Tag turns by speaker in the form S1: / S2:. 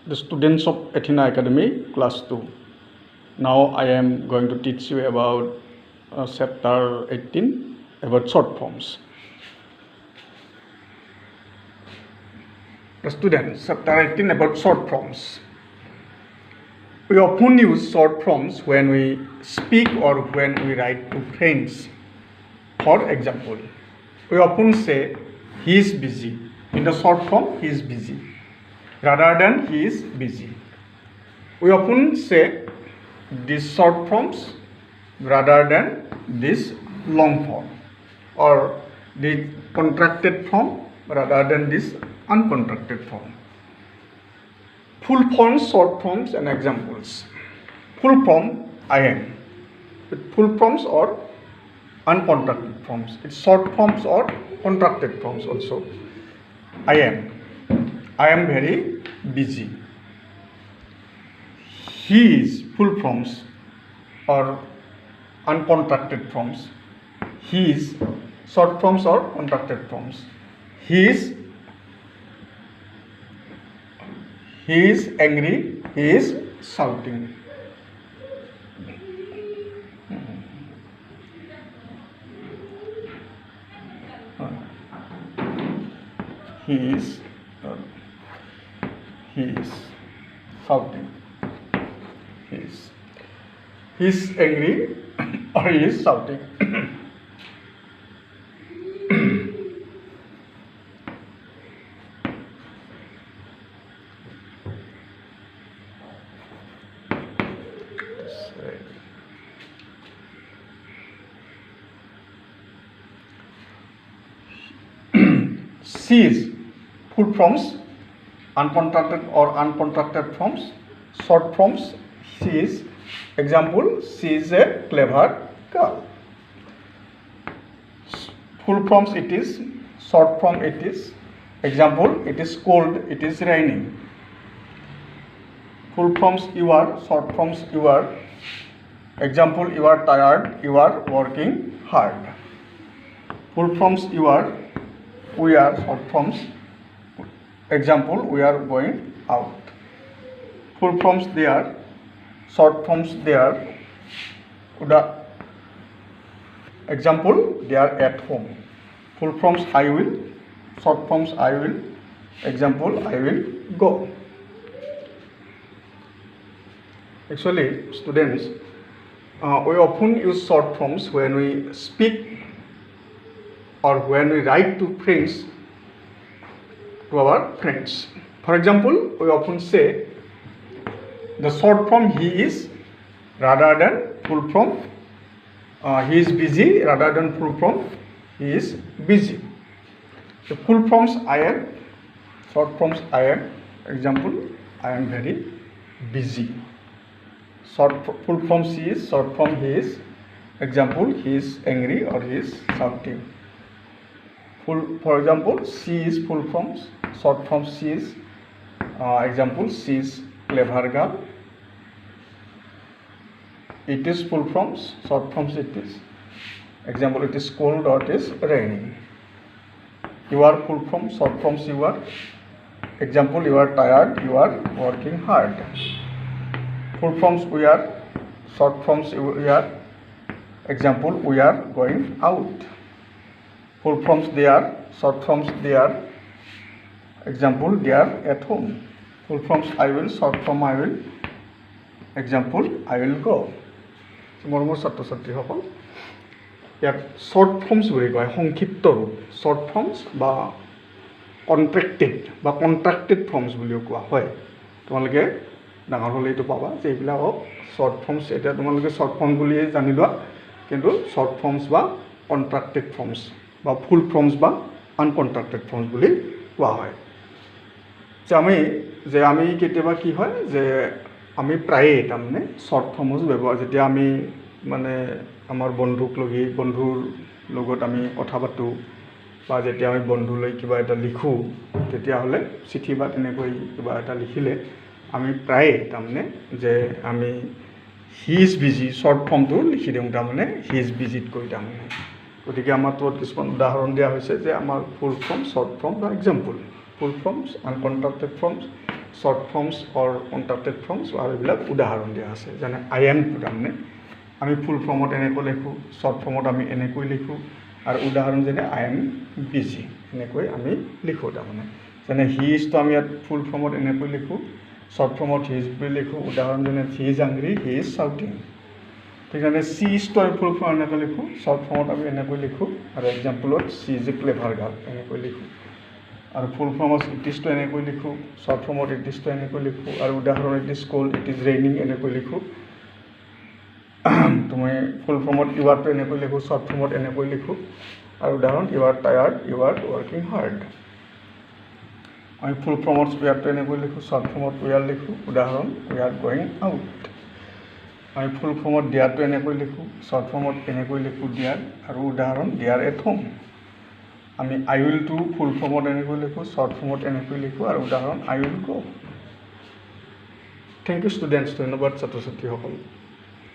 S1: the students of Athena Academy, class 2. Now I am going to teach you about chapter 18, about short forms. The students, chapter 18 about short forms. We often use short forms when we speak or when we write to friends. For example, we often say, he is busy. In the short form, he is busy, rather than he is busy. We often say these short forms rather than this long form, or the contracted form rather than this uncontracted form. Full forms, short forms, and examples. Full form, I am. With full forms or uncontracted forms. It's short forms or contracted forms also. I am. I am very busy. He is full forms or uncontracted forms. He is short forms or contracted forms. He is angry. He is shouting. He is shouting. He is angry or he is shouting. She is full forms, uncontracted or uncontracted forms, short forms. She is, example, she is a clever girl. Full forms it is, short form it is, example, it is cold, it is raining. Full forms you are, short forms you are, example, you are tired, you are working hard. Full forms you are, we are, short forms, example, we are going out. Full forms they are, short forms they are, example, they are at home. Full forms I will, short forms I will, example, I will go. Actually, students, we often use short forms when we speak or when we write to friends, to our friends. For example, we often say the short form he is rather than full form he is busy rather than full form he is busy. The full forms I am, short forms I am, example, I am very busy. Full form she is, short form he is, example, he is angry or he is shouting. For example, she is full forms, short form she is, example, she is clever girl. It is full forms, short forms it is, example, it is cold or it is raining. You are full forms, short forms you are, example, you are tired, you are working hard. Full forms we are, short forms we are, example, we are going out. Full forms they are, short forms they are, example, they are at home. Full forms I will, short form I will, example, I will go. মৰমৰ ছাত্ৰ ছাত্ৰীসকল, ইয়াত short forms বুলি কয়, সংক্ষিপ্ত ৰূপ, short forms বা কন্ট্ৰেক্টেড বা কন্ট্ৰাক্টেড forms বুলিও কোৱা হয়। তোমালোকে ডাঙৰ হ'লে এইটো পাবা যে এইবিলাকক short forms, এতিয়া তোমালোকে short form বুলিয়ে জানি লোৱা, কিন্তু short forms বা কন্ট্ৰাক্টেড forms বা ফুল ফৰ্মছ বা আনকন্ট্ৰাক্টেড ফৰ্মছ বুলি কোৱা হয়। যে আমি কেতিয়াবা কি হয় যে আমি প্ৰায়ে তাৰমানে শ্বৰ্ট ফৰ্মছ ব্যৱহাৰ, যেতিয়া আমি মানে আমাৰ বন্ধুৰ লগত আমি কথা পাতোঁ বা যেতিয়া আমি বন্ধুলৈ কিবা এটা লিখোঁ, তেতিয়াহ'লে চিঠি বা তেনেকৈ কিবা এটা লিখিলে আমি প্ৰায়ে তাৰমানে যে আমি হি ইজ বিজি শ্বৰ্ট ফৰ্মটো লিখি দিওঁ, তাৰমানে হি ইজ বিজিত কৈ তাৰমানে। গতিকে আমাৰ তলত কিছুমান উদাহৰণ দিয়া হৈছে যে আমাৰ full form, short form or example. Full forms, uncontracted forms, short forms or contracted forms আৰু এইবিলাক উদাহৰণ দিয়া আছে যেনে আই এমটো তাৰমানে আমি ফুল ফৰ্মত এনেকৈ লিখোঁ শ্বৰ্ট ফৰ্মত আমি এনেকৈ লিখোঁ আৰু উদাহৰণ যেনে আই এম বিজি এনেকৈ আমি লিখোঁ তাৰমানে যেনে হি ইজটো আমি ইয়াত ফুল ফৰ্মত এনেকৈ লিখোঁ শ্বৰ্ট ফৰ্মত হি ইজ বুলি লিখোঁ উদাহৰণ যেনে হি ইজ আংগ্ৰি হি ইজ শ্বাউটিং সেইকাৰণে চি ইজটো আমি ফুল ফৰ্ম এনেকৈ লিখোঁ শ্বৰ্ট ফৰ্মত আমি এনেকৈ লিখোঁ আৰু এক্সাম্পলত চি ইজ এ ক্লেভাৰ গাৰ্ল এনেকৈ লিখোঁ আৰু ফুল ফৰ্মত ইট ইজটো এনেকৈ লিখোঁ শ্বৰ্ট ফৰ্মত ইট ইজটো এনেকৈ লিখোঁ আৰু উদাহৰণ it is cold it is raining এনেকৈ লিখোঁ তুমি ফুল ফৰ্মত ইউ আৰটো এনেকৈ লিখোঁ শ্বৰ্ট ফৰ্মত এনেকৈ লিখোঁ আৰু উদাহৰণ you are tired you are working hard আমি ফুল ফৰ্মত উই আৰটো এনেকৈ লিখোঁ শ্বৰ্ট ফৰ্মত উই আৰ লিখোঁ উদাহৰণ উই আৰ গোয়িং আউট আমি ফুল ফৰ্মত ডিয়াৰটো এনেকৈ লিখোঁ শ্বৰ্ট ফৰ্মত এনেকৈ লিখোঁ ডিয়াৰ আৰু উদাহৰণ ডিয়াৰ এট হোম আমি আই উইলটো ফুল ফৰ্মত এনেকৈ লিখোঁ শ্বৰ্ট ফৰ্মত এনেকৈ লিখোঁ আৰু উদাহৰণ I will go thank you students ধন্যবাদ ছাত্ৰ ছাত্ৰীসকল